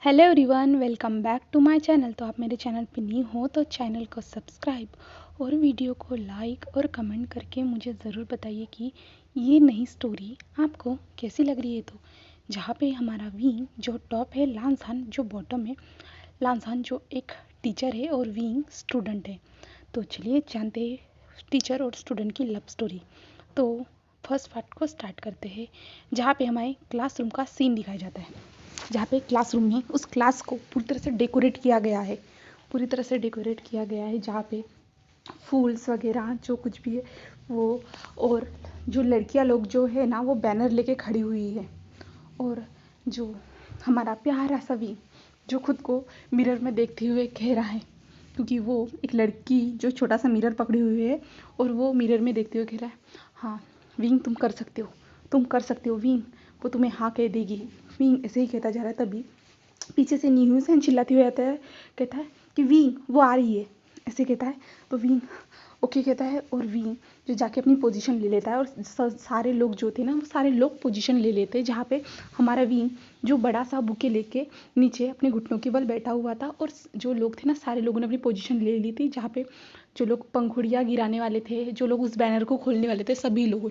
Hello everyone, welcome back to my channel. तो आप मेरे चैनल पे न्यू हो तो चैनल को सब्सक्राइब और वीडियो को लाइक और कमेंट करके मुझे ज़रूर बताइए कि ये नई स्टोरी आपको कैसी लग रही है। तो जहाँ पे हमारा विंग जो टॉप है, लानसान जो बॉटम है। लानसान जो एक टीचर है और विंग स्टूडेंट है। तो चलिए जानते हैं टीचर और स्टूडेंट की लव स्टोरी। तो फर्स्ट पार्ट को स्टार्ट करते हैं, जहाँ पे हमारे क्लासरूम का सीन दिखाया जाता है। जहाँ पे क्लासरूम में उस क्लास को पूरी तरह से डेकोरेट किया गया है, पूरी तरह से डेकोरेट किया गया है, जहाँ पे फूल्स वगैरह जो कुछ भी है वो, और जो लड़कियां लोग जो है ना वो बैनर लेके खड़ी हुई है। और जो हमारा प्यारा सा भी जो खुद को मिरर में देखते हुए कह रहा है, क्योंकि वो एक लड़की जो छोटा सा मिरर पकड़ी हुई है और वो मिरर में देखते हुए कह रहा है, हाँ विंग तुम कर सकते हो, तुम कर सकते हो विंग, वो तुम्हें हाँ कह देगी। विंग ऐसे ही कहता जा रहा है। तभी पीछे से न्यू सैन चिल्लाती हुई आता है, कहता है कि विंग वो आ रही है, ऐसे कहता है। तो विंग ओके कहता है और विंग जो जाके अपनी पोजीशन ले लेता है। और सारे लोग जो थे ना वो सारे लोग पोजीशन ले लेते हैं, जहाँ पे हमारा विंग जो बड़ा सा बुके लेके नीचे अपने घुटनों के बल बैठा हुआ था। और जो लोग थे ना सारे लोगों ने अपनी पोजीशन ले ली थी, जहाँ पे जो लोग पंखुड़ियाँ गिराने वाले थे, जो लोग उस बैनर को खोलने वाले थे, सभी लोगों।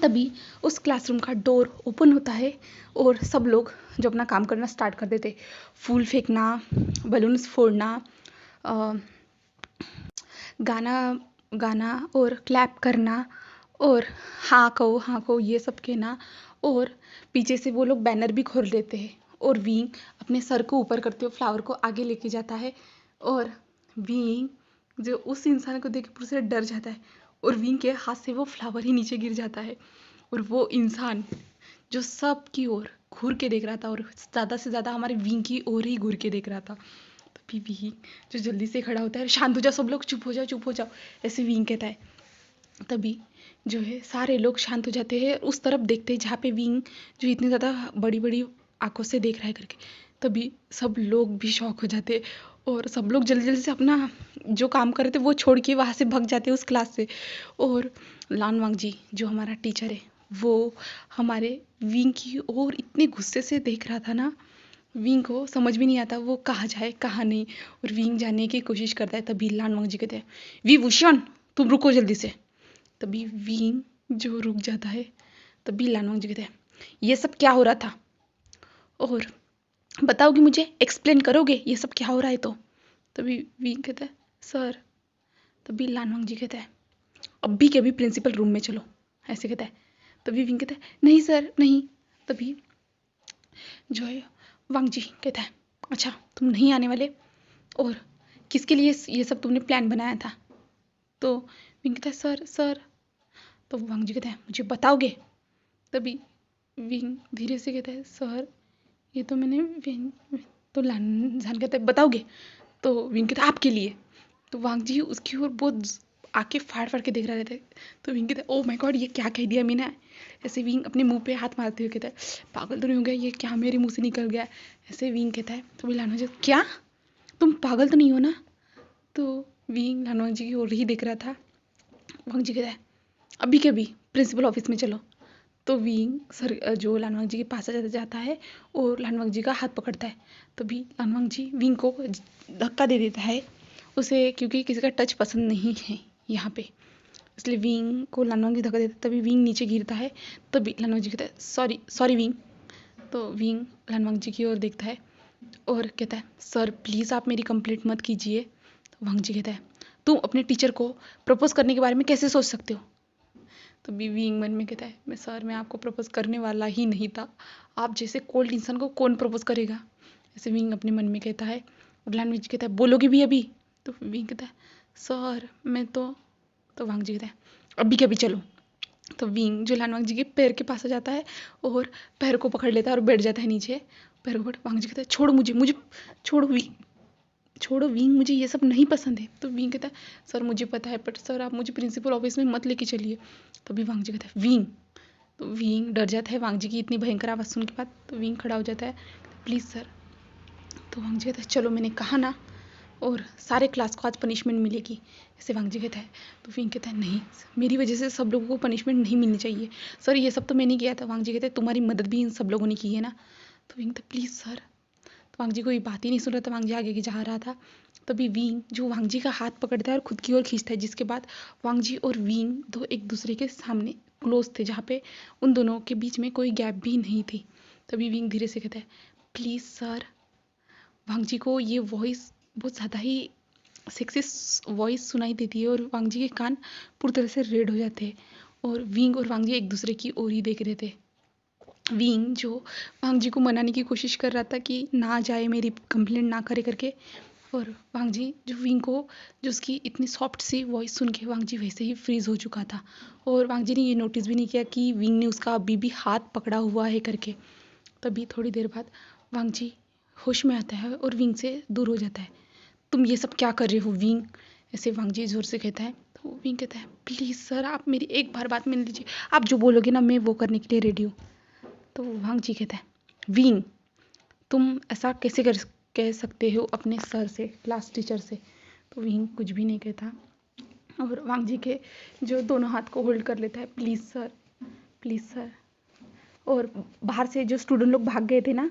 तभी उस क्लासरूम का डोर ओपन होता है और सब लोग जो अपना काम करना स्टार्ट कर देते, फूल फेंकना, बलून्स फोड़ना, गाना गाना और क्लैप करना, और हाँ कहो ये सब कहना। और पीछे से वो लोग बैनर भी खोल देते हैं और विंग अपने सर को ऊपर करते हुए फ्लावर को आगे लेके जाता है। और विंग जो उस इंसान को देख के पूरे से डर जाता है और विंग के हाथ से वो फ्लावर ही नीचे गिर जाता है। और वो इंसान जो सब की ओर घूर के देख रहा था और ज़्यादा से ज़्यादा हमारे विंग की ओर ही घूर के देख रहा था। तभी विंग जो जल्दी से खड़ा होता है, शांत हो जाओ सब लोग, चुप हो जाओ चुप हो जाओ, ऐसे विंग कहता है। तभी जो है सारे लोग शांत हो जाते हैं, उस तरफ देखते हैं जहाँ पे विंग जो इतनी ज़्यादा बड़ी बड़ी आंखों से देख रहा है करके। तभी सब लोग भी शॉक हो जाते हैं और सब लोग जल्दी जल्दी से अपना जो काम कर रहे थे वो छोड़ के वहाँ से भाग जाते हैं उस क्लास से। और लानवांग जी जो हमारा टीचर है वो हमारे विंग की ओर इतने गुस्से से देख रहा था ना, विंग को समझ भी नहीं आता वो कहाँ जाए कहाँ नहीं। और विंग जाने की कोशिश करता है। तभी लानवांग जी कहते हैं, वी भूषण तुम रुको जल्दी से। तभी विंग जो रुक जाता है। तभी लानवांग जी कहते हैं, ये सब क्या हो रहा था और बताओगे, मुझे एक्सप्लेन करोगे ये सब क्या हो रहा है। तो तभी विंग कहता है, सर। तभी लानवांग जी कहता है, अभी के अभी प्रिंसिपल रूम में चलो, ऐसे कहता है। तभी विंग कहता है, नहीं सर नहीं। तभी जो है वांग जी कहता है, अच्छा तुम नहीं आने वाले, और किसके लिए ये सब तुमने प्लान बनाया था। तो विंग कहता है, सर सर। तो वांग जी कहता है, मुझे बताओगे। तभी विंग धीरे से कहता है, सर ये तो मैंने विंग। तो लानजान कहता है, बताओगे। तो विंग कहता है, आपके लिए। तो वांग जी उसकी ओर बहुत आके फाड़ फाड़ के देख रहे थे। तो विंग कहता है, ओ माय गॉड ये क्या कह दिया मैंने। ऐसे विंग अपने मुंह पे हाथ मारते हुए कहता है, पागल तो नहीं हो गया, ये क्या मेरे मुंह से निकल गया। ऐसे विंग कहता है। तो लानवांग जी, क्या तुम पागल तो नहीं हो ना। तो विंग लानवांग जी की ओर ही देख रहा था। वांग जी कहता है, अभी के अभी प्रिंसिपल ऑफिस में चलो। तो विंग सर जो लानवांग जी के पास जाता है और लानवांग जी का हाथ पकड़ता है। तभी लानवांग जी विंग को धक्का दे देता है उसे, क्योंकि किसी का टच पसंद नहीं है यहाँ पे, इसलिए विंग को लानवांग जी धक्का देता है। तभी विंग नीचे गिरता है। तभी लानवांग जी कहता है, सॉरी सॉरी विंग। तो विंग लानवांग जी की ओर देखता है और कहता है, सर प्लीज़ आप मेरी कंप्लेंट मत कीजिए। तो वांग जी कहता है, तुम अपने टीचर को प्रपोज करने के बारे में कैसे सोच सकते हो। तो विंग मन में कहता है, मैं आपको प्रपोज करने वाला ही नहीं था, आप जैसे कोल्ड इंसान को कौन प्रपोज करेगा। ऐसे विंग अपने मन में कहता है। और लानवांग जी कहता है, बोलोगे भी अभी। तो विंग कहता है, सर मैं तो वांग जी कहता है, अभी के अभी चलो। तो विंग जो लानवांग जी के पैर के पास आ जाता है और पैर को पकड़ लेता है और बैठ जाता है नीचे। पैर को वांग जी कहता है, छोड़ो मुझे मुझे छोड़ो छोड़ो विंग, मुझे ये सब नहीं पसंद है। तो विंग कहता है, सर मुझे पता है, बट सर आप मुझे प्रिंसिपल ऑफिस में मत लेके चलिए। तभी वांग जी कहता है, विंग। तो विंग डर जाता है वांग जी की इतनी भयंकर आवाज़ सुन के बाद। तो विंग खड़ा हो जाता है, प्लीज़ सर। तो वांग जी कहता है, चलो मैंने कहा ना, और सारे क्लास को आज पनिशमेंट मिलेगी, ऐसे वांग जी कहता है। तो विंग कहता है, नहीं मेरी वजह से सब लोगों को पनिशमेंट नहीं मिलनी चाहिए सर, ये सब तो मैंने किया था। वांग जी कहते हैं, तुम्हारी मदद भी इन सब लोगों ने की है ना। तो विंग कहता है, प्लीज़ सर। तो वांग जी कोई बात ही नहीं सुन रहा था, वांग जी आगे जा रहा था। तभी विंग जो वांग जी का हाथ पकड़ता है और खुद की ओर खींचता है, जिसके बाद वांग जी और विंग दो एक दूसरे के सामने क्लोज थे, जहाँ पे उन दोनों के बीच में कोई गैप भी नहीं थी। तभी विंग धीरे से कहता है, प्लीज़ सर। वांग जी को ये वॉइस बहुत ज़्यादा ही सेक्सी वॉइस सुनाई देती है और वांग जी के कान पूरी तरह से रेड हो जाते हैं। और विंग और वांग जी एक दूसरे की ओर ही देख रहे थे। विंग जो वांग जी को मनाने की कोशिश कर रहा था कि ना जाए, मेरी कंप्लेंट ना करे करके, और वांग जी जो विंग को जो उसकी इतनी सॉफ्ट सी वॉइस सुन के वांग जी वैसे ही फ्रीज हो चुका था। और वांग जी ने ये नोटिस भी नहीं किया कि विंग ने उसका अभी भी हाथ पकड़ा हुआ है करके। तभी थोड़ी देर बाद वांग जी होश में आता है और विंग से दूर हो जाता है। तुम ये सब क्या कर रहे हो विंग, ऐसे वांग जी जोर से कहता है। तो विंग कहता है, प्लीज़ सर आप मेरी एक बार बात मान लीजिए, आप जो बोलोगे ना मैं वो करने के लिए रेडी हूँ। तो वांग जी कहता है, विंग तुम ऐसा कैसे कह सकते हो अपने सर से, क्लास टीचर से। तो विंग कुछ भी नहीं कहता और वांग जी के जो दोनों हाथ को होल्ड कर लेता है, प्लीज़ सर, प्लीज़ सर। और बाहर से जो स्टूडेंट लोग भाग गए थे ना,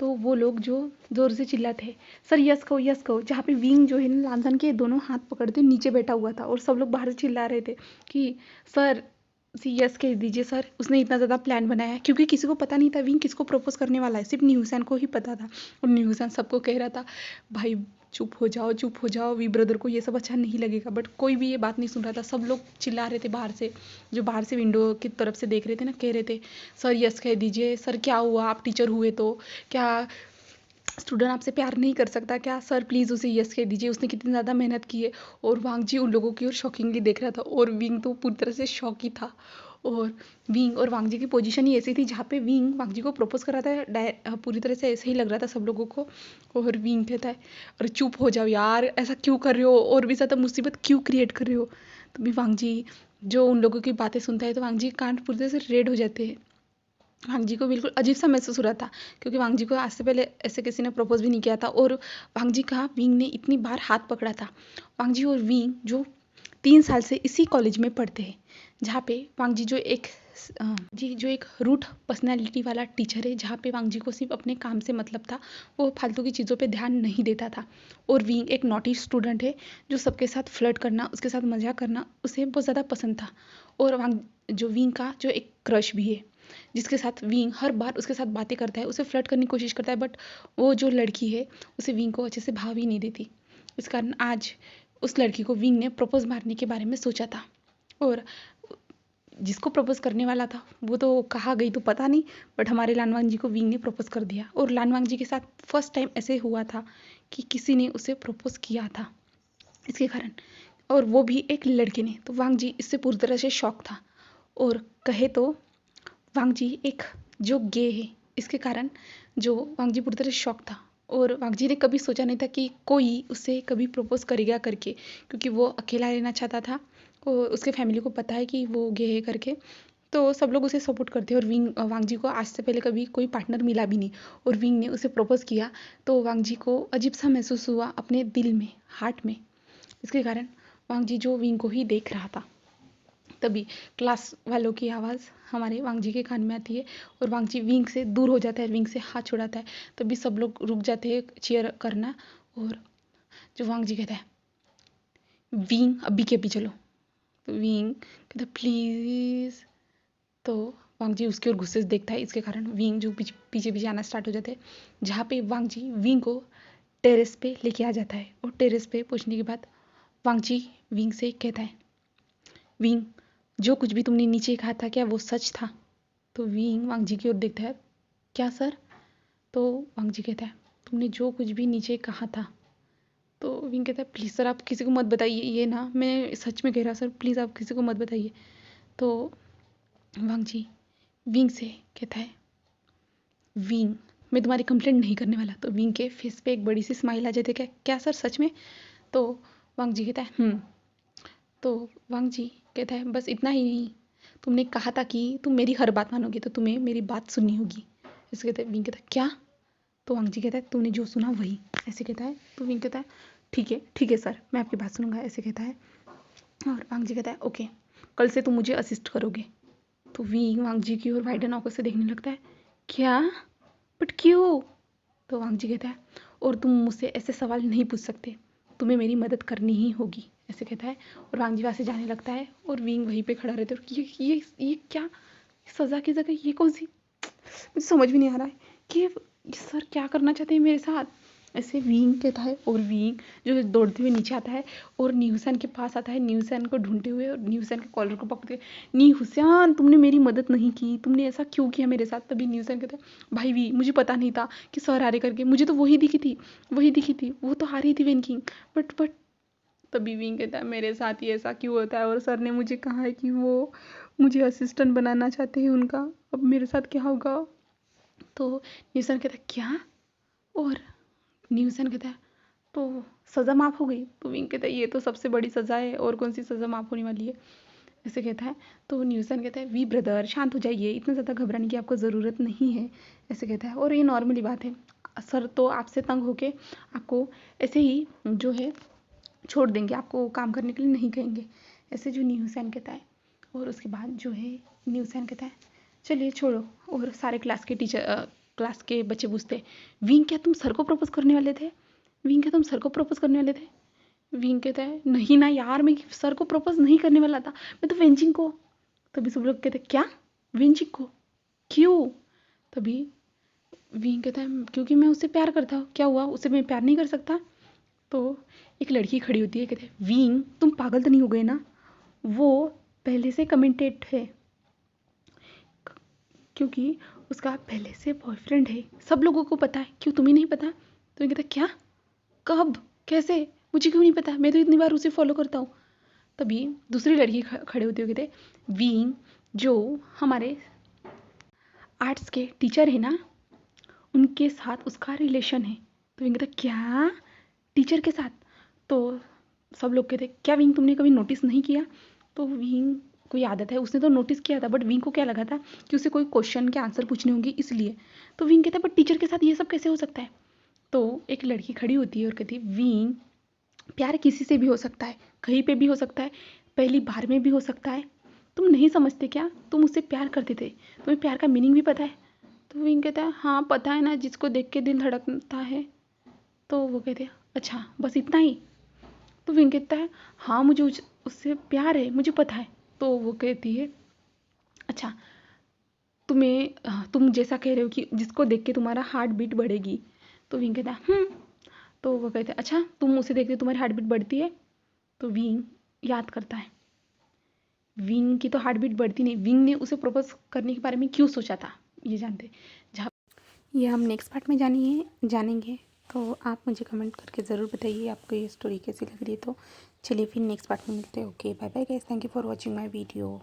तो वो लोग जो जोर से चिल्लाते हैं, सर यस कहो, यस कहो। जहाँ पे विंग जो है ना लानसन के दोनों हाथ पकड़ते नीचे बैठा हुआ था और सब लोग बाहर से चिल्ला रहे थे कि सर यस कह दीजिए सर, उसने इतना ज़्यादा प्लान बनाया है। क्योंकि किसी को पता नहीं था विंग किसको प्रपोज करने वाला है, सिर्फ न्यूसन को ही पता था। और न्यूसन सबको कह रहा था, भाई चुप हो जाओ, चुप हो जाओ, वी ब्रदर को ये सब अच्छा नहीं लगेगा। बट कोई भी ये बात नहीं सुन रहा था, सब लोग चिल्ला रहे थे बाहर से, जो बाहर से विंडो की तरफ से देख रहे थे ना, कह रहे थे सर यस कह दीजिए, सर क्या हुआ, आप टीचर हुए तो क्या स्टूडेंट आपसे प्यार नहीं कर सकता क्या, सर प्लीज़ उसे यस कह दीजिए, उसने कितनी ज़्यादा मेहनत की है। और वांग जी उन लोगों की ओर शॉकिंगली देख रहा था और विंग तो पूरी तरह से शॉक ही था। और विंग और वांग जी की पोजीशन ही ऐसी थी जहाँ पे विंग वांग जी को प्रपोज कर रहा था, पूरी तरह से ऐसे ही लग रहा था सब लोगों को। और विंग कहता है, अरे चुप हो जाओ यार, ऐसा क्यों कर रहे हो और भी ज़्यादा मुसीबत क्यों क्रिएट कर रहे हो। तो भी वांग जी जो उन लोगों की बातें सुनता है तो वांग जी कान पूरी तरह से रेड हो जाते हैं। वांग जी को बिल्कुल अजीब सा महसूस हो रहा था, क्योंकि वांग जी को आज से पहले ऐसे किसी ने प्रपोज भी नहीं किया था और वांग जी का विंग ने इतनी बार हाथ पकड़ा था। वांग जी और विंग जो 3 साल से इसी कॉलेज में पढ़ते हैं, जहाँ पे वांग जी जो एक रूट पर्सनैलिटी वाला टीचर है, जहाँ पे वांग जी को सिर्फ अपने काम से मतलब था, वो फालतू की चीज़ों पे ध्यान नहीं देता था। और विंग एक नॉटी स्टूडेंट है, जो सबके साथ फ्लर्ट करना, उसके साथ मजाक करना उसे बहुत ज़्यादा पसंद था। और जो विंग का जो एक क्रश भी है, जिसके साथ विंग हर बार उसके साथ बातें करता है, उसे फ्लर्ट करने की कोशिश करता है, बट वो जो लड़की है उसे विंग को अच्छे से भाव ही नहीं देती। इस कारण आज उस लड़की को विंग ने प्रपोज मारने के बारे में सोचा था। और जिसको प्रपोज करने वाला था वो तो कहाँ गई तो पता नहीं, बट हमारे लानवांग जी को विंग ने प्रपोज कर दिया। और लानवांग जी के साथ फर्स्ट टाइम ऐसे हुआ था कि किसी ने उसे प्रपोज किया था इसके कारण, और वो भी एक लड़के ने। तो वांग जी इससे पूरी तरह से शॉक था। और कहे तो वांग जी एक जो गे है, इसके कारण जो वांग जी पूरी तरह शॉक था। और वांग जी ने कभी सोचा नहीं था कि कोई उसे कभी प्रपोज करेगा करके, क्योंकि वो अकेला रहना चाहता था और उसके फैमिली को पता है कि वो गे है करके, तो सब लोग उसे सपोर्ट करते हैं। और वांग जी को आज से पहले कभी कोई पार्टनर मिला भी नहीं, और विंग ने उसे प्रपोज किया तो वांग जी को अजीब सा महसूस हुआ अपने दिल में, हार्ट में। इसके कारण वांग जी जो विंग को ही देख रहा था। तभी क्लास वालों की आवाज़ हमारे वांग जी के कान में आती है और वांग जी विंग से दूर हो जाता है, विंग से हाथ छुड़ाता है। तभी सब लोग रुक जाते हैं चीयर करना। और जो वांग जी कहता है, विंग अभी के अभी चलो। तो विंग कहता है प्लीज़। तो वांग जी उसकी ओर गुस्से से देखता है, इसके कारण विंग जो पीछे पीछे आना स्टार्ट हो जाते हैं, जहाँ पे वांग जी विंग को टेरेस पे लेके आ जाता है। और टेरेस पे पहुँचने के बाद वांग जी विंग से कहता है, विंग जो कुछ भी तुमने नीचे कहा था क्या वो सच था। तो विंग वांग जी की ओर देखता है, क्या सर। तो वांग जी कहता है, तुमने जो कुछ भी नीचे कहा था। तो विंग कहता है, प्लीज़ सर आप किसी को मत बताइए, ये ना मैं सच में कह रहा सर, प्लीज़ आप किसी को मत बताइए। तो वांग जी विंग से कहता है, विंग मैं तुम्हारी कंप्लेंट नहीं करने वाला। तो विंग के फेस पे एक बड़ी सी स्माइल आ जाती है, क्या सर सच में। तो वांग जी कहता है तो वांग जी कहता है, बस इतना ही नहीं, तुमने कहा था कि तुम मेरी हर बात मानोगे, तो तुम्हें मेरी बात सुननी होगी। ऐसे कहता है, विंग कहता है क्या। तो वांग जी कहता है, तूने जो सुना वही। ऐसे कहता है। तो विंग कहता है, ठीक है सर, मैं आपकी बात सुनूंगा। ऐसे कहता है। और वांग जी कहता है, ओके कल से तुम मुझे असिस्ट करोगे। तो विंग वांग जी की ओर वाइडन आंखों से देखने लगता है, क्या, बट क्यों। तो वांग जी कहता है और तुम मुझसे ऐसे सवाल नहीं पूछ सकते, तुम्हें मेरी मदद करनी ही होगी, ऐसे कहता है। और वांग जी वहाँ से जाने लगता है और विंग वहीं पे खड़ा रहता है। और ये क्या सज़ा की जगह ये कौन सी, मुझे समझ भी नहीं आ रहा है कि ये सर क्या करना चाहते हैं मेरे साथ, ऐसे विंग कहता है। और विंग जो है दौड़ते हुए नीचे आता है और न्यूसन के पास आता है, न्यूसन को ढूंढते हुए, और न्यूसन के कॉलर को पकड़ते हुए, न्यूसन तुमने मेरी मदद नहीं की, तुमने ऐसा क्यों किया मेरे साथ। तभी न्यूसन कहता है भाई वी मुझे पता नहीं था कि सर आ रहे करके, मुझे तो वही दिखी थी, वो तो हारी थी वेनकिंग, बट तभी विंग कहता है मेरे साथ ही ऐसा क्यों होता है, और सर ने मुझे कहा है कि वो मुझे असिस्टेंट बनाना चाहते हैं उनका, अब मेरे साथ क्या होगा। तो न्यूसन कहता है क्या, और न्यूसन कहता है तो सज़ा माफ़ हो गई। तो विंग कहता है ये तो सबसे बड़ी सज़ा है, और कौन सी सज़ा माफ़ होने वाली है, ऐसे कहता है। तो न्यूसन कहता है वी ब्रदर शांत हो जाइए, इतना ज़्यादा घबराने की आपको ज़रूरत नहीं है, ऐसे कहता है। और ये नॉर्मली बात है, सर तो आपसे तंग होके आपको ऐसे ही जो है छोड़ देंगे, आपको काम करने के लिए नहीं कहेंगे, ऐसे जो न्यूसन कहता है। और उसके बाद जो है न्यूसन कहता है चलिए छोड़ो। और सारे क्लास के बच्चे पूछते विंग क्या तुम सर को प्रपोज करने वाले थे, विंग क्या तुम सर को प्रपोज करने वाले थे। विंग कहता है नहीं ना यार, मैं सर को प्रपोज नहीं करने वाला था, मैं तो वेंजिंग को। तभी सब लोग कहते क्या, वेंजिंग को क्यों। तभी विंग कहता है क्योंकि मैं उससे प्यार करता हूँ, क्या हुआ उससे मैं प्यार नहीं कर सकता। तो एक लड़की खड़ी होती है, कहते हैं विंग तुम पागल तो नहीं हो गए ना, वो पहले से कमिटेड है, क्योंकि उसका पहले से बॉयफ्रेंड है, सब लोगों को पता है, क्यों तुम्हें नहीं पता। तो ये कहता क्या, कब, कैसे, मुझे क्यों नहीं पता, मैं तो इतनी बार उसे फॉलो करता हूँ। तभी दूसरी लड़की खड़े होते हुए कहते विंग जो हमारे आर्ट्स के टीचर है ना, उनके साथ उसका रिलेशन है। तो विंग कहता क्या, टीचर के साथ। तो सब लोग कहते क्या विंग तुमने कभी नोटिस नहीं किया। तो विंग को आदत है, उसने तो नोटिस किया था, बट विंग को क्या लगा था कि उसे कोई क्वेश्चन के आंसर पूछने होंगे इसलिए। तो विंग कहता है बट टीचर के साथ ये सब कैसे हो सकता है। तो एक लड़की खड़ी होती है और कहती है विंग प्यार किसी से भी हो सकता है, कहीं पे भी हो सकता है, पहली बार में भी हो सकता है, तुम नहीं समझते क्या, तुम उससे प्यार करते थे, तुम्हें प्यार का मीनिंग भी पता है। तो विंग कहता है हाँ पता है ना, जिसको देख के दिल धड़कता है। तो वो कहते हैं अच्छा बस इतना ही। तो विंग कहता है हाँ मुझे उससे प्यार है, मुझे पता है। तो वो कहती है अच्छा तुम जैसा कह रहे हो कि जिसको देख के तुम्हारा हार्ट बीट बढ़ेगी। तो विंग कहता है तो वो कहते हैं अच्छा तुम उसे देखते तुम्हारी हार्ट बीट बढ़ती है। तो विंग याद करता है, विंग की तो हार्ट बीट बढ़ती नहीं, विंग ने उसे प्रपोज करने के बारे में क्यों सोचा था, ये जानते जहाँ ये हम नेक्स्ट पार्ट में जानेंगे। तो आप मुझे कमेंट करके ज़रूर बताइए आपको ये स्टोरी कैसी लग रही है। तो चलिए फिर नेक्स्ट पार्ट में मिलते हैं। Okay bye bye guys, thank you for watching my video.